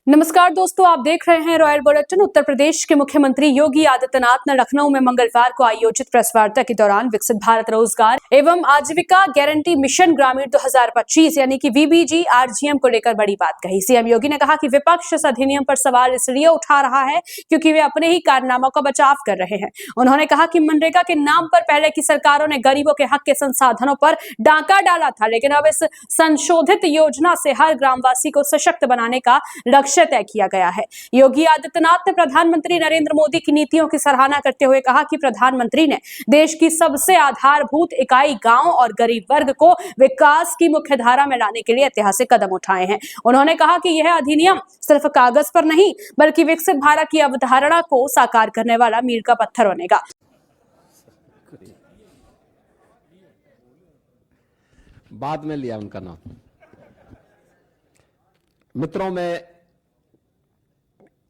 नमस्कार दोस्तों, आप देख रहे हैं रॉयल बुलेटिन। उत्तर प्रदेश के मुख्यमंत्री योगी आदित्यनाथ ने लखनऊ में मंगलवार को आयोजित प्रेस वार्ता के दौरान विकसित भारत रोजगार एवं आजीविका गारंटी मिशन ग्रामीण 2025 यानी कि वीबीजी आरजीएम को लेकर बड़ी बात कही। सीएम योगी ने कहा कि विपक्ष इस अधिनियम पर सवाल इसलिए उठा रहा है क्योंकि वे अपने ही कारनामों का बचाव कर रहे हैं। उन्होंने कहा कि मनरेगा के नाम पर पहले की सरकारों ने गरीबों के हक के संसाधनों पर डाका डाला था, लेकिन अब इस संशोधित योजना से हर ग्रामवासी को सशक्त बनाने का लक्ष्य तय किया गया है। योगी आदित्यनाथ ने प्रधानमंत्री नरेंद्र मोदी की नीतियों की सराहना करते हुए कहा कि प्रधानमंत्री ने देश की सबसे आधारभूत इकाई गांव और गरीब वर्ग को विकास की मुख्यधारा में लाने के लिए ऐतिहासिक कदम उठाए हैं। उन्होंने कहा कि यह अधिनियम सिर्फ कागज पर नहीं बल्कि विकसित भारत की अवधारणा को साकार करने वाला मील का पत्थर बनेगा। बाद में लिया उनका नाम। मित्रों, में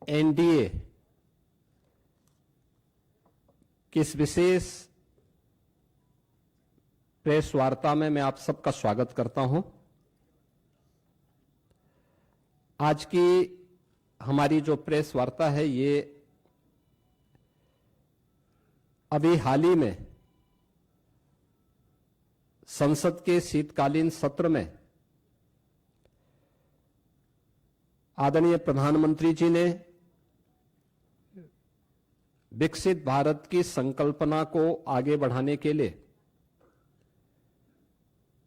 एनडीए की इस विशेष प्रेस वार्ता में मैं आप सबका स्वागत करता हूं। आज की हमारी जो प्रेस वार्ता है ये अभी हाल ही में संसद के शीतकालीन सत्र में आदरणीय प्रधानमंत्री जी ने विकसित भारत की संकल्पना को आगे बढ़ाने के लिए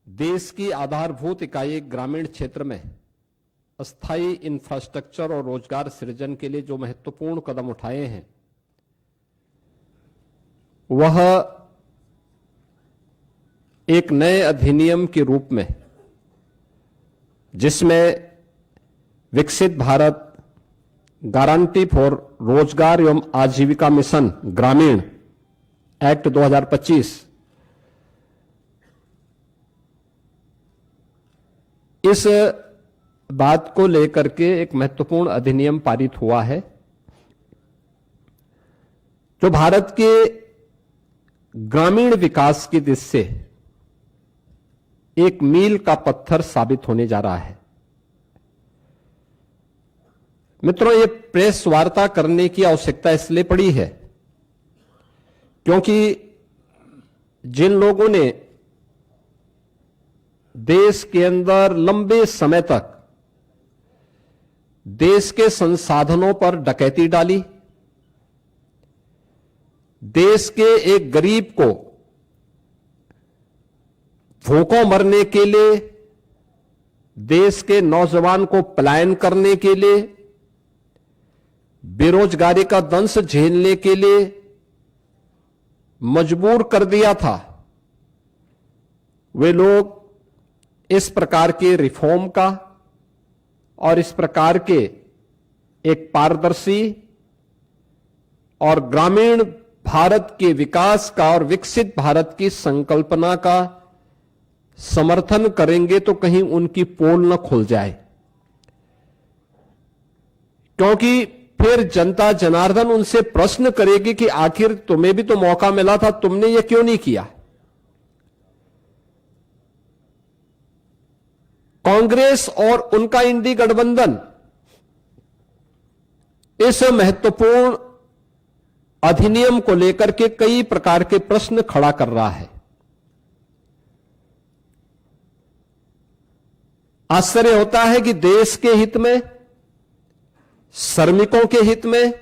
देश की आधारभूत इकाई ग्रामीण क्षेत्र में अस्थायी इंफ्रास्ट्रक्चर और रोजगार सृजन के लिए जो महत्वपूर्ण कदम उठाए हैं वह एक नए अधिनियम के रूप में, जिसमें विकसित भारत गारंटी फॉर रोजगार एवं आजीविका मिशन ग्रामीण एक्ट 2025 इस बात को लेकर के एक महत्वपूर्ण अधिनियम पारित हुआ है जो भारत के ग्रामीण विकास की दिशा से एक मील का पत्थर साबित होने जा रहा है। मित्रों, ये प्रेस वार्ता करने की आवश्यकता इसलिए पड़ी है क्योंकि जिन लोगों ने देश के अंदर लंबे समय तक देश के संसाधनों पर डकैती डाली, देश के एक गरीब को भूखों मरने के लिए, देश के नौजवान को पलायन करने के लिए, बेरोजगारी का दंश झेलने के लिए मजबूर कर दिया था, वे लोग इस प्रकार के रिफॉर्म का और इस प्रकार के एक पारदर्शी और ग्रामीण भारत के विकास का और विकसित भारत की संकल्पना का समर्थन करेंगे तो कहीं उनकी पोल न खुल जाए, क्योंकि फिर जनता जनार्दन उनसे प्रश्न करेगी कि आखिर तुम्हें भी तो मौका मिला था, तुमने ये क्यों नहीं किया। कांग्रेस और उनका इंडी गठबंधन इस महत्वपूर्ण अधिनियम को लेकर के कई प्रकार के प्रश्न खड़ा कर रहा है। आश्चर्य होता है कि देश के हित में, श्रमिकों के हित में,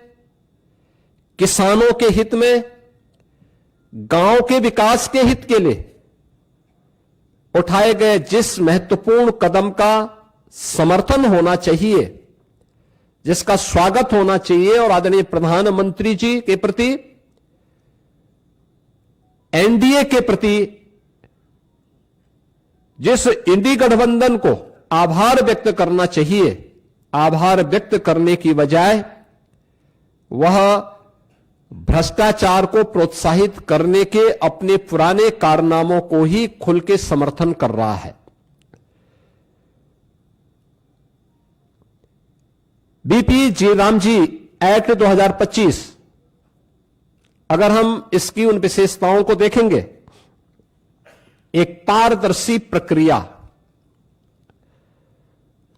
किसानों के हित में, गांव के विकास के हित के लिए उठाए गए जिस महत्वपूर्ण कदम का समर्थन होना चाहिए, जिसका स्वागत होना चाहिए और आदरणीय प्रधानमंत्री जी के प्रति, एनडीए के प्रति जिस इंडी गठबंधन को आभार व्यक्त करना चाहिए, आभार व्यक्त करने की बजाय वह भ्रष्टाचार को प्रोत्साहित करने के अपने पुराने कारनामों को ही खुल के समर्थन कर रहा है। बीपी जी रामजी एक्ट 2025, अगर हम इसकी उन विशेषताओं को देखेंगे, एक पारदर्शी प्रक्रिया,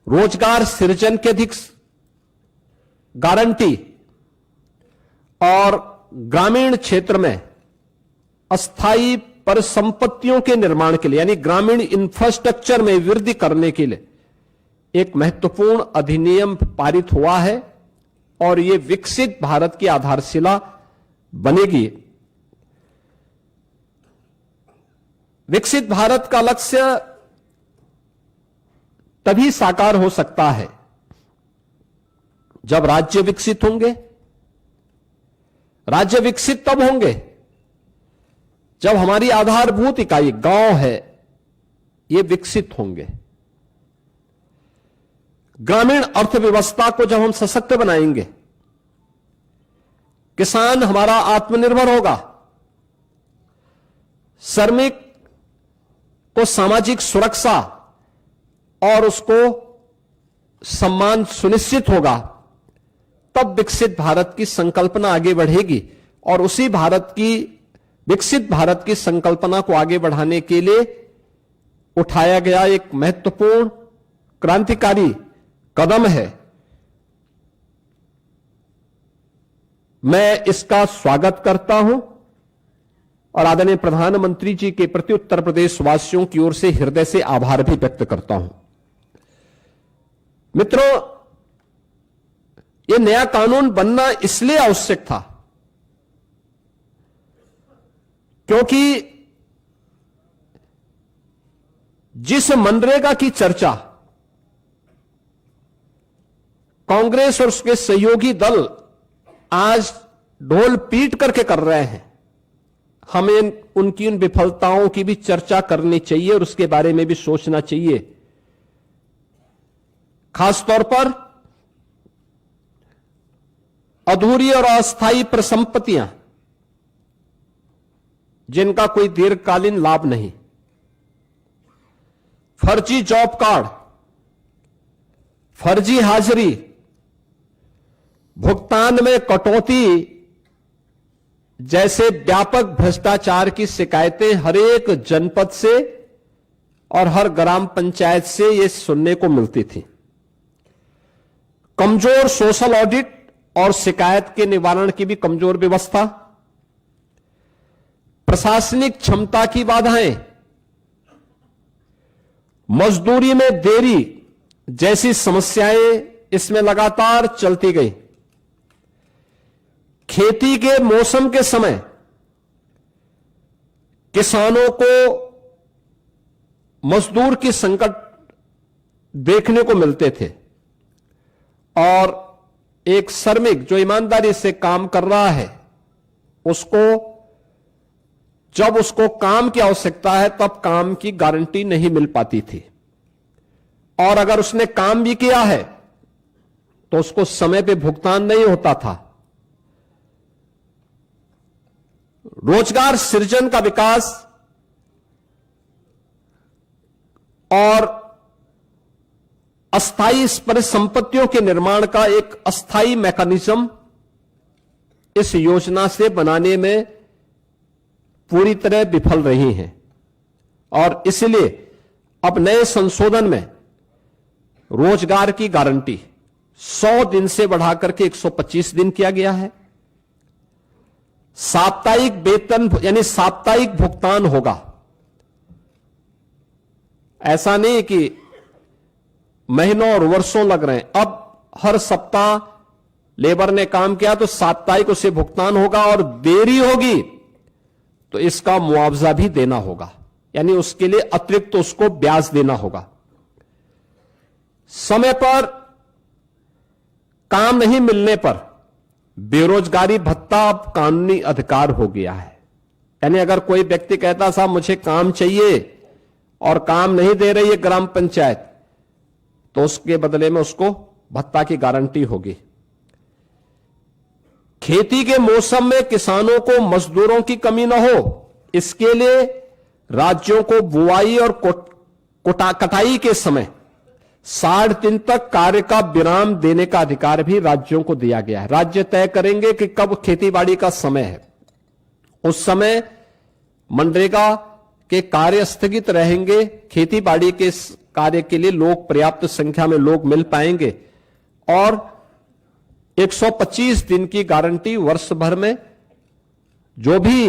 रोजगार सृजन के अधिक गारंटी और ग्रामीण क्षेत्र में अस्थायी परिसंपत्तियों के निर्माण के लिए यानी ग्रामीण इंफ्रास्ट्रक्चर में वृद्धि करने के लिए एक महत्वपूर्ण अधिनियम पारित हुआ है और यह विकसित भारत की आधारशिला बनेगी। विकसित भारत का लक्ष्य तभी साकार हो सकता है जब राज्य विकसित होंगे। राज्य विकसित तब होंगे जब हमारी आधारभूत इकाई गांव है ये विकसित होंगे। ग्रामीण अर्थव्यवस्था को जब हम सशक्त बनाएंगे, किसान हमारा आत्मनिर्भर होगा, श्रमिक को सामाजिक सुरक्षा और उसको सम्मान सुनिश्चित होगा, तब विकसित भारत की संकल्पना आगे बढ़ेगी। और उसी विकसित भारत की संकल्पना को आगे बढ़ाने के लिए उठाया गया एक महत्वपूर्ण क्रांतिकारी कदम है। मैं इसका स्वागत करता हूं और आदरणीय प्रधानमंत्री जी के प्रति उत्तर प्रदेश वासियों की ओर से हृदय से आभार भी व्यक्त करता हूं। मित्रों, यह नया कानून बनना इसलिए आवश्यक था क्योंकि जिस मनरेगा की चर्चा कांग्रेस और उसके सहयोगी दल आज ढोल पीट करके कर रहे हैं, हमें उनकी उन विफलताओं की भी चर्चा करनी चाहिए और उसके बारे में भी सोचना चाहिए। खासतौर पर अधूरी और अस्थायी परिसंपत्तियां जिनका कोई दीर्घकालीन लाभ नहीं, फर्जी जॉब कार्ड, फर्जी हाजिरी, भुगतान में कटौती जैसे व्यापक भ्रष्टाचार की शिकायतें हर एक जनपद से और हर ग्राम पंचायत से यह सुनने को मिलती थी। कमजोर सोशल ऑडिट और शिकायत के निवारण की भी कमजोर व्यवस्था, प्रशासनिक क्षमता की बाधाएं, मजदूरी में देरी जैसी समस्याएं इसमें लगातार चलती गई। खेती के मौसम के समय किसानों को मजदूर की संकट देखने को मिलते थे और एक श्रमिक जो ईमानदारी से काम कर रहा है जब उसको काम की आवश्यकता है तब काम की गारंटी नहीं मिल पाती थी, और अगर उसने काम भी किया है तो उसको समय पे भुगतान नहीं होता था। रोजगार सृजन का विकास और अस्थायी परिसंपत्तियों के निर्माण का एक अस्थायी मैकेनिज्म इस योजना से बनाने में पूरी तरह विफल रही हैं, और इसलिए अब नए संशोधन में रोजगार की गारंटी 100 दिन से बढ़ाकर के 125 दिन किया गया है। साप्ताहिक वेतन यानी साप्ताहिक भुगतान होगा। ऐसा नहीं कि महीनों और वर्षों लग रहे हैं, अब हर सप्ताह लेबर ने काम किया तो साप्ताहिक उसे भुगतान होगा, और देरी होगी तो इसका मुआवजा भी देना होगा, यानी उसके लिए अतिरिक्त उसको ब्याज देना होगा। समय पर काम नहीं मिलने पर बेरोजगारी भत्ता अब कानूनी अधिकार हो गया है। यानी अगर कोई व्यक्ति कहता साहब मुझे काम चाहिए और काम नहीं दे रही है ग्राम पंचायत, तो उसके बदले में उसको भत्ता की गारंटी होगी। खेती के मौसम में किसानों को मजदूरों की कमी न हो, इसके लिए राज्यों को बुआई और कटाई के समय 60 दिन तक कार्य का विराम देने का अधिकार भी राज्यों को दिया गया है। राज्य तय करेंगे कि कब खेतीबाड़ी का समय है, उस समय मनरेगा के कार्य स्थगित रहेंगे, खेतीबाड़ी के कार्य के लिए लोग पर्याप्त संख्या में लोग मिल पाएंगे, और 125 दिन की गारंटी वर्ष भर में जो भी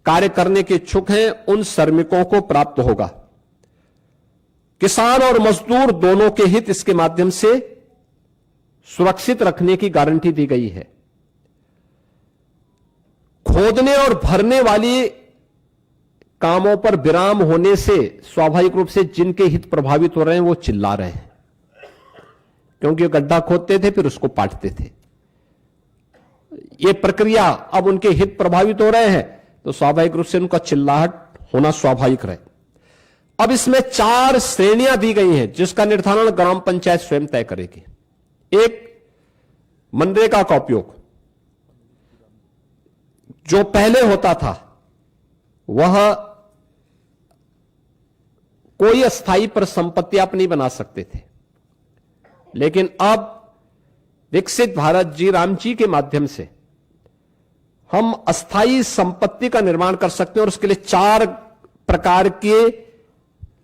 कार्य करने के इच्छुक हैं उन श्रमिकों को प्राप्त होगा। किसान और मजदूर दोनों के हित इसके माध्यम से सुरक्षित रखने की गारंटी दी गई है। खोदने और भरने वाली कामों पर विराम होने से स्वाभाविक रूप से जिनके हित प्रभावित हो रहे हैं वो चिल्ला रहे हैं, क्योंकि वो गड्ढा खोदते थे फिर उसको पाटते थे। ये प्रक्रिया अब उनके हित प्रभावित हो रहे हैं तो स्वाभाविक रूप से उनका चिल्लाहट होना स्वाभाविक रहे। अब इसमें 4 श्रेणियां दी गई हैं जिसका निर्धारण ग्राम पंचायत स्वयं तय करेगी। एक, मनरेगा का उपयोग जो पहले होता था वह कोई अस्थाई पर संपत्ति आप नहीं बना सकते थे, लेकिन अब विकसित भारत जी राम जी के माध्यम से हम अस्थाई संपत्ति का निर्माण कर सकते हैं और उसके लिए 4 प्रकार के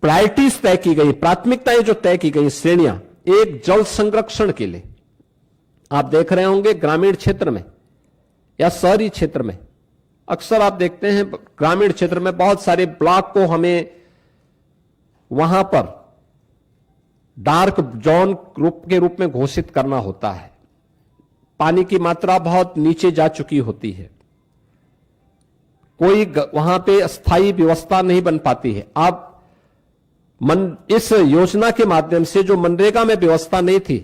प्रायोरिटीज तय की गई, प्राथमिकताएं जो तय की गई, श्रेणियां। एक, जल संरक्षण के लिए आप देख रहे होंगे ग्रामीण क्षेत्र में या शहरी क्षेत्र में अक्सर आप देखते हैं ग्रामीण क्षेत्र में बहुत सारे ब्लॉक को हमें वहां पर डार्क जोन के रूप में घोषित करना होता है। पानी की मात्रा बहुत नीचे जा चुकी होती है, कोई वहां पे अस्थायी व्यवस्था नहीं बन पाती है। आप इस योजना के माध्यम से जो मनरेगा में व्यवस्था नहीं थी,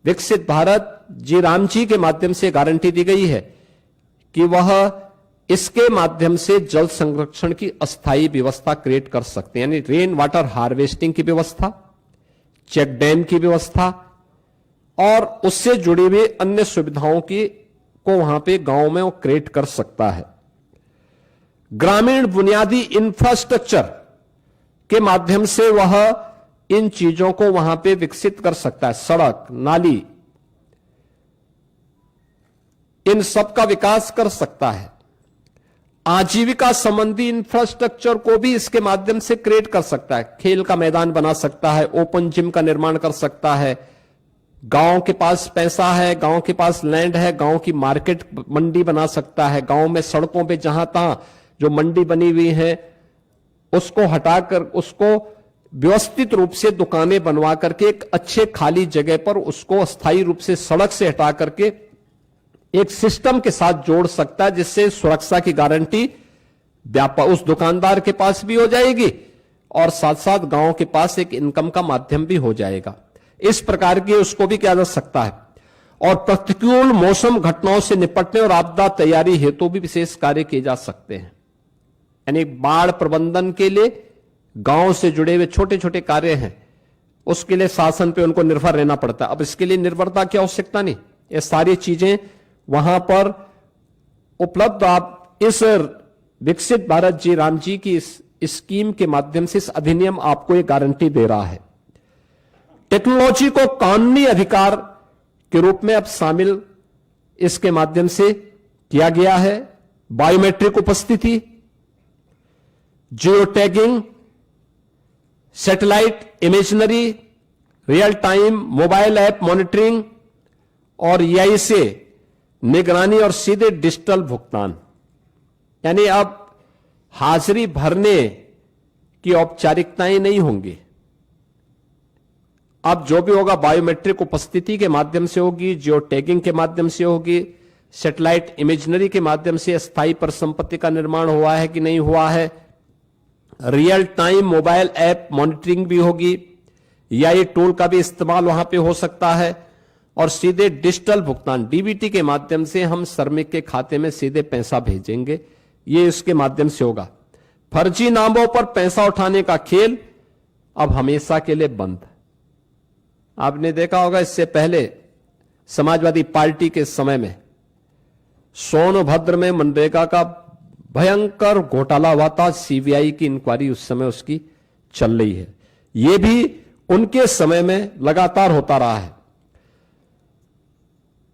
विकसित भारत जी राम जी के माध्यम से गारंटी दी गई है कि वह इसके माध्यम से जल संरक्षण की अस्थायी व्यवस्था क्रिएट कर सकते हैं, यानी रेन वाटर हार्वेस्टिंग की व्यवस्था, चेक डैम की व्यवस्था और उससे जुड़ी हुई अन्य सुविधाओं की को वहां पे गांव में वो क्रिएट कर सकता है। ग्रामीण बुनियादी इंफ्रास्ट्रक्चर के माध्यम से वह इन चीजों को वहां पे विकसित कर सकता है, सड़क, नाली, इन सब का विकास कर सकता है। आजीविका संबंधी इंफ्रास्ट्रक्चर को भी इसके माध्यम से क्रिएट कर सकता है, खेल का मैदान बना सकता है, ओपन जिम का निर्माण कर सकता है। गांव के पास पैसा है, गांव के पास लैंड है, गांव की मार्केट मंडी बना सकता है। गांव में सड़कों पे जहां तहां जो मंडी बनी हुई है उसको हटाकर उसको व्यवस्थित रूप से दुकानें बनवा करके एक अच्छे खाली जगह पर उसको अस्थायी रूप से सड़क से हटा करके एक सिस्टम के साथ जोड़ सकता है, जिससे सुरक्षा की गारंटी उस दुकानदार के पास भी हो जाएगी और साथ साथ गांव के पास एक इनकम का माध्यम भी हो जाएगा। इस प्रकार की उसको भी किया जा सकता है। और प्रतिकूल मौसम घटनाओं से निपटने और आपदा तैयारी हेतु भी विशेष कार्य किए जा सकते हैं, यानी बाढ़ प्रबंधन के लिए गांव से जुड़े हुए छोटे छोटे कार्य हैं, उसके लिए शासन पे उनको निर्भर रहना पड़ता है। अब इसके लिए निर्भरता की आवश्यकता नहीं, ये सारी चीजें वहां पर उपलब्ध। आप इस विकसित भारत जी राम जी की इस स्कीम के माध्यम से इस अधिनियम आपको एक गारंटी दे रहा है। टेक्नोलॉजी को कानूनी अधिकार के रूप में अब शामिल इसके माध्यम से किया गया है। बायोमेट्रिक उपस्थिति, geo tagging, satellite imaginary, real time mobile app monitoring और EI से निगरानी और सीधे डिजिटल भुगतान, यानी अब हाजिरी भरने की औपचारिकताएं नहीं होंगी। अब जो भी होगा बायोमेट्रिक उपस्थिति के माध्यम से होगी, जियो टैगिंग के माध्यम से होगी, सैटेलाइट इमेजनरी के माध्यम से अस्थायी पर संपत्ति का निर्माण हुआ है कि नहीं हुआ है, real time mobile app monitoring भी होगी, EI टूल का भी इस्तेमाल वहां पे हो सकता है और सीधे डिजिटल भुगतान DBT के माध्यम से हम श्रमिक के खाते में सीधे पैसा भेजेंगे, ये इसके माध्यम से होगा। फर्जी नामों पर पैसा उठाने का खेल अब हमेशा के लिए बंद। आपने देखा होगा इससे पहले समाजवादी पार्टी के समय में सोनभद्र में मनरेगा का भयंकर घोटाला हुआ था, CBI की इंक्वायरी उस समय उसकी चल रही है। यह भी उनके समय में लगातार होता रहा है।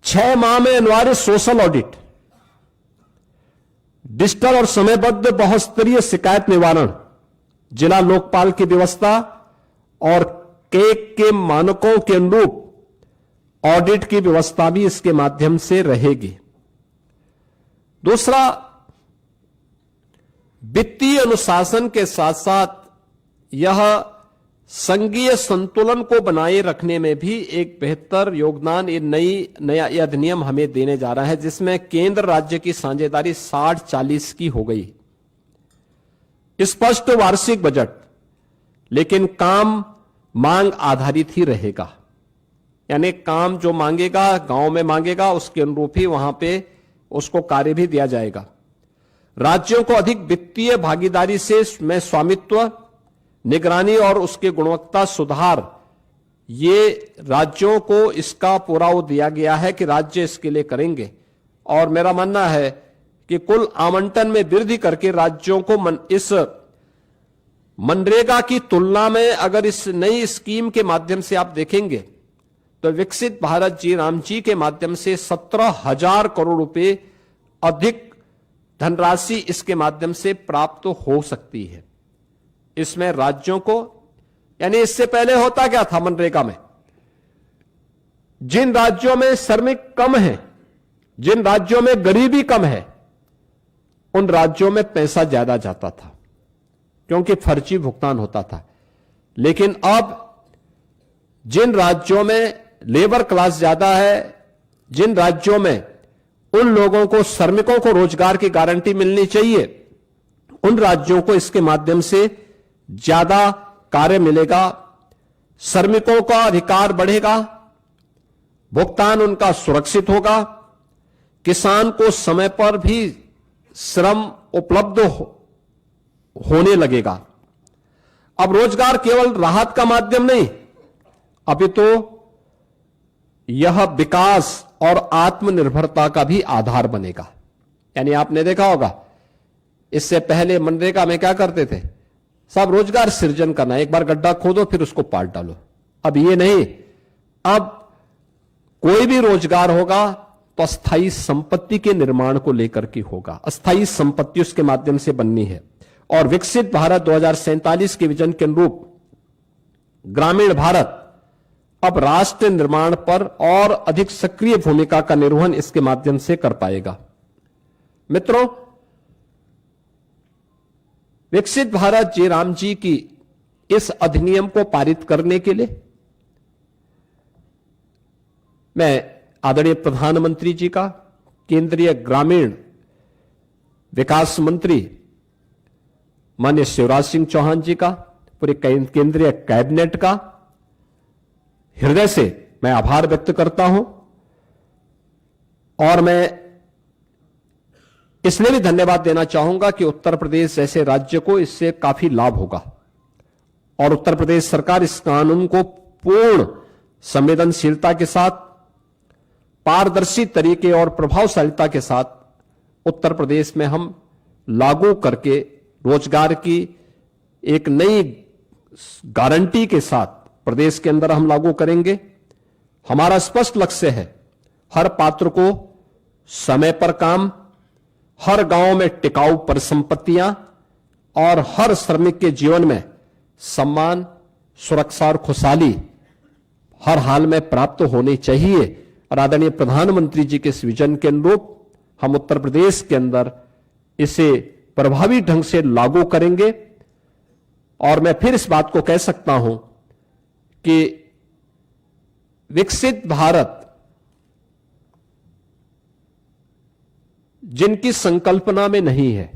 6 माह में अनिवार्य सोशल ऑडिट, डिजिटल और समयबद्ध बहुस्तरीय शिकायत निवारण, जिला लोकपाल की व्यवस्था और केक के मानकों के अनुरूप ऑडिट की व्यवस्था भी इसके माध्यम से रहेगी। दूसरा, वित्तीय अनुशासन के साथ साथ यह संघीय संतुलन को बनाए रखने में भी एक बेहतर योगदान ये नया अधिनियम हमें देने जा रहा है, जिसमें केंद्र राज्य की साझेदारी 60-40 की हो गई। स्पष्ट वार्षिक बजट, लेकिन काम मांग आधारित ही रहेगा, यानी काम जो मांगेगा, गांव में मांगेगा, उसके अनुरूप ही वहां पे उसको कार्य भी दिया जाएगा। राज्यों को अधिक वित्तीय भागीदारी से में स्वामित्व, निगरानी और उसके गुणवत्ता सुधार, ये राज्यों को इसका पूरा वो दिया गया है कि राज्य इसके लिए करेंगे। और मेरा मानना है कि कुल आवंटन में वृद्धि करके राज्यों को इस मनरेगा की तुलना में अगर इस नई स्कीम के माध्यम से आप देखेंगे तो विकसित भारत जी राम जी के माध्यम से 17,000 करोड़ रुपए अधिक धनराशि इसके माध्यम से प्राप्त हो सकती है। इसमें राज्यों को, यानी इससे पहले होता क्या था मनरेगा में, जिन राज्यों में श्रमिक कम है, जिन राज्यों में गरीबी कम है, उन राज्यों में पैसा ज्यादा जाता था क्योंकि फर्जी भुगतान होता था। लेकिन अब जिन राज्यों में लेबर क्लास ज्यादा है, जिन राज्यों में उन लोगों को, श्रमिकों को रोजगार की गारंटी मिलनी चाहिए, उन राज्यों को इसके माध्यम से ज्यादा कार्य मिलेगा, श्रमिकों का अधिकार बढ़ेगा, भुगतान उनका सुरक्षित होगा, किसान को समय पर भी श्रम उपलब्ध होने लगेगा। अब रोजगार केवल राहत का माध्यम नहीं, अभी तो यह विकास और आत्मनिर्भरता का भी आधार बनेगा। यानी आपने देखा होगा, इससे पहले मनरेगा में क्या करते थे, सब रोजगार सृजन करना, एक बार गड्ढा खोदो फिर उसको पाट डालो। अब ये नहीं, अब कोई भी रोजगार होगा तो अस्थायी संपत्ति के निर्माण को लेकर के होगा, अस्थायी संपत्ति उसके माध्यम से बननी है। और विकसित भारत 2047 के विजन के अनुरूप ग्रामीण भारत अब राष्ट्र निर्माण पर और अधिक सक्रिय भूमिका का निर्वहन इसके माध्यम से कर पाएगा। मित्रों, विकसित भारत जी राम जी की इस अधिनियम को पारित करने के लिए मैं आदरणीय प्रधानमंत्री जी का, केंद्रीय ग्रामीण विकास मंत्री माननीय शिवराज सिंह चौहान जी का, पूरे केंद्रीय कैबिनेट का हृदय से मैं आभार व्यक्त करता हूं। और मैं इसलिए भी धन्यवाद देना चाहूंगा कि उत्तर प्रदेश जैसे राज्य को इससे काफी लाभ होगा और उत्तर प्रदेश सरकार इस कानून को पूर्ण संवेदनशीलता के साथ, पारदर्शी तरीके और प्रभावशीलता के साथ उत्तर प्रदेश में हम लागू करके रोजगार की एक नई गारंटी के साथ प्रदेश के अंदर हम लागू करेंगे। हमारा स्पष्ट लक्ष्य है, हर पात्र को समय पर काम, हर गांव में टिकाऊ परिसंपत्तियां और हर श्रमिक के जीवन में सम्मान, सुरक्षा और खुशहाली हर हाल में प्राप्त होनी चाहिए। और आदरणीय प्रधानमंत्री जी के इस विजन के अनुरूप हम उत्तर प्रदेश के अंदर इसे प्रभावी ढंग से लागू करेंगे। और मैं फिर इस बात को कह सकता हूं कि विकसित भारत जिनकी संकल्पना में नहीं है,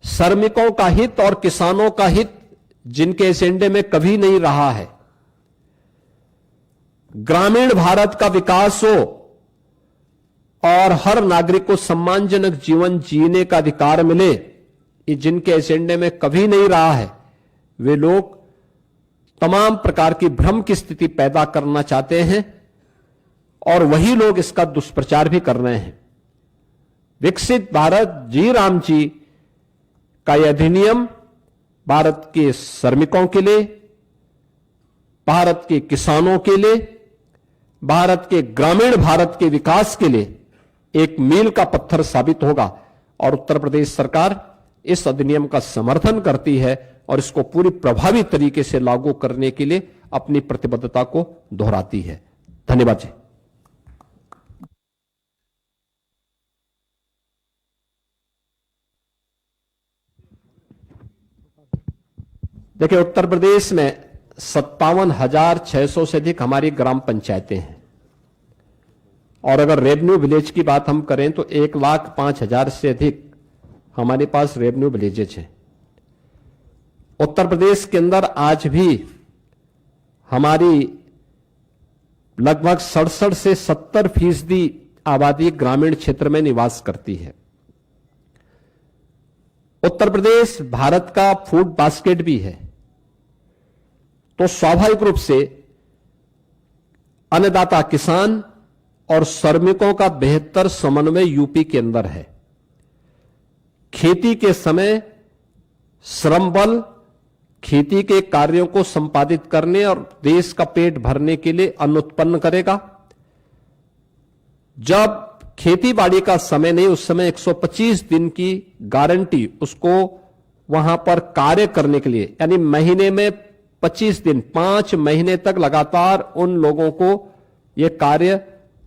श्रमिकों का हित और किसानों का हित जिनके एजेंडे में कभी नहीं रहा है, ग्रामीण भारत का विकास हो और हर नागरिक को सम्मानजनक जीवन जीने का अधिकार मिले, ये जिनके एजेंडे में कभी नहीं रहा है, वे लोग तमाम प्रकार की भ्रम की स्थिति पैदा करना चाहते हैं और वही लोग इसका दुष्प्रचार भी कर रहे हैं। विकसित भारत जी राम जी का यह अधिनियम भारत के श्रमिकों के लिए, भारत के किसानों के लिए, भारत के ग्रामीण भारत के विकास के लिए एक मील का पत्थर साबित होगा। और उत्तर प्रदेश सरकार इस अधिनियम का समर्थन करती है और इसको पूरी प्रभावी तरीके से लागू करने के लिए अपनी प्रतिबद्धता को दोहराती है। धन्यवाद जी। देखिए, उत्तर प्रदेश में 57,600 से अधिक हमारी ग्राम पंचायतें हैं और अगर रेवेन्यू विलेज की बात हम करें तो 1,05,000 से अधिक हमारे पास रेवेन्यू विलेजेज हैं। उत्तर प्रदेश के अंदर आज भी हमारी लगभग 67 से 70% आबादी ग्रामीण क्षेत्र में निवास करती है। उत्तर प्रदेश भारत का फूड बास्केट भी है, तो स्वाभाविक रूप से अन्नदाता किसान और श्रमिकों का बेहतर समन्वय यूपी के अंदर है। खेती के समय श्रम बल खेती के कार्यों को संपादित करने और देश का पेट भरने के लिए अन्न उत्पन्न करेगा। जब खेती बाड़ी का समय नहीं, उस समय 125 दिन की गारंटी उसको वहां पर कार्य करने के लिए, यानी महीने में 25 दिन 5 महीने तक लगातार उन लोगों को यह कार्य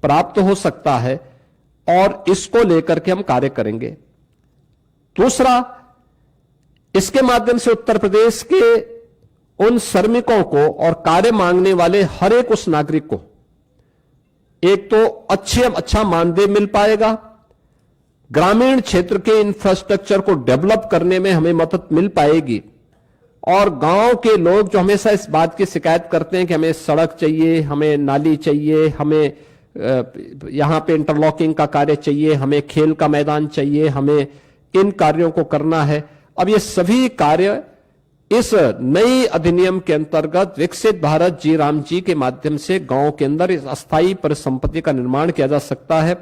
प्राप्त हो सकता है और इसको लेकर के हम कार्य करेंगे। दूसरा, इसके माध्यम से उत्तर प्रदेश के उन श्रमिकों को और कार्य मांगने वाले हर एक उस नागरिक को एक तो अच्छा मानदेय मिल पाएगा, ग्रामीण क्षेत्र के इंफ्रास्ट्रक्चर को डेवलप करने में हमें मदद मिल पाएगी और गांव के लोग जो हमेशा इस बात की शिकायत करते हैं कि हमें सड़क चाहिए, हमें नाली चाहिए, हमें यहां पे इंटरलॉकिंग का कार्य चाहिए, हमें खेल का मैदान चाहिए, हमें इन कार्यों को करना है। अब ये सभी कार्य इस नई अधिनियम के अंतर्गत विकसित भारत जी राम जी के माध्यम से गांव के अंदर इस अस्थायी परिसंपत्ति का निर्माण किया जा सकता है।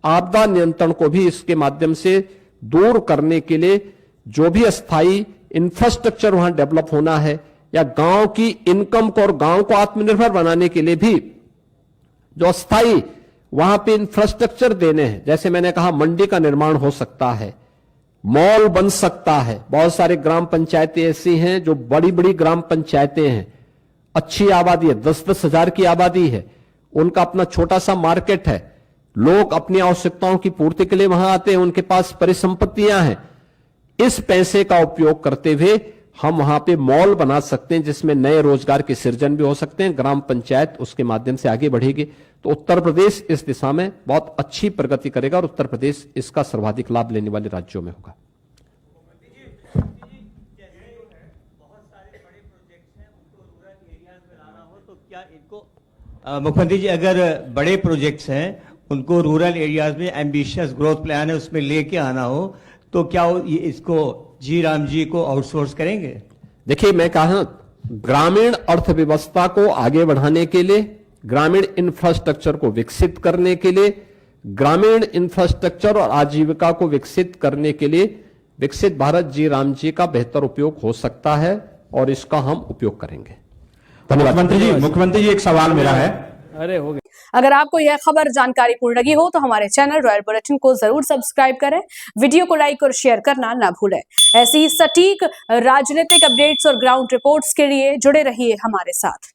आपदा नियंत्रण को भी इसके माध्यम से दूर करने के लिए जो भी अस्थायी इंफ्रास्ट्रक्चर वहां डेवलप होना है या गांव की इनकम को और गांव को आत्मनिर्भर बनाने के लिए भी जो अस्थायी वहां पे इंफ्रास्ट्रक्चर देने हैं, जैसे मैंने कहा मंडी का निर्माण हो सकता है, मॉल बन सकता है। बहुत सारे ग्राम पंचायतें ऐसी हैं जो बड़ी बड़ी ग्राम पंचायतें हैं, अच्छी आबादी है, 10-10 हजार की आबादी है, उनका अपना छोटा सा मार्केट है, लोग अपनी आवश्यकताओं की पूर्ति के लिए वहां आते हैं, उनके पास परिसंपत्तियां हैं। इस पैसे का उपयोग करते हुए हम वहां पे मॉल बना सकते हैं जिसमें नए रोजगार के सृजन भी हो सकते हैं, ग्राम पंचायत उसके माध्यम से आगे बढ़ेगी। तो उत्तर प्रदेश इस दिशा में बहुत अच्छी प्रगति करेगा और उत्तर प्रदेश इसका सर्वाधिक लाभ लेने वाले राज्यों में होगा। मुख्यमंत्री जी, अगर बड़े प्रोजेक्ट्स हैं उनको रूरल एरियाज में एम्बिशियस ग्रोथ प्लान है उसमें लेके आना हो तो क्या ये इसको जी राम जी को आउटसोर्स करेंगे? देखिए, मैं कहा ग्रामीण अर्थव्यवस्था को आगे बढ़ाने के लिए, ग्रामीण इंफ्रास्ट्रक्चर को विकसित करने के लिए, ग्रामीण इंफ्रास्ट्रक्चर और आजीविका को विकसित करने के लिए विकसित भारत जी राम जी का बेहतर उपयोग हो सकता है और इसका हम उपयोग करेंगे। मुख्यमंत्री जी एक सवाल मेरा है। अरे हो गया। अगर आपको यह खबर जानकारी पूर्ण लगी हो तो हमारे चैनल रॉयल बुलेटिन को जरूर सब्सक्राइब करें, वीडियो को लाइक और शेयर करना ना भूलें। ऐसी ही सटीक राजनीतिक अपडेट्स और ग्राउंड रिपोर्ट्स के लिए जुड़े रहिए हमारे साथ।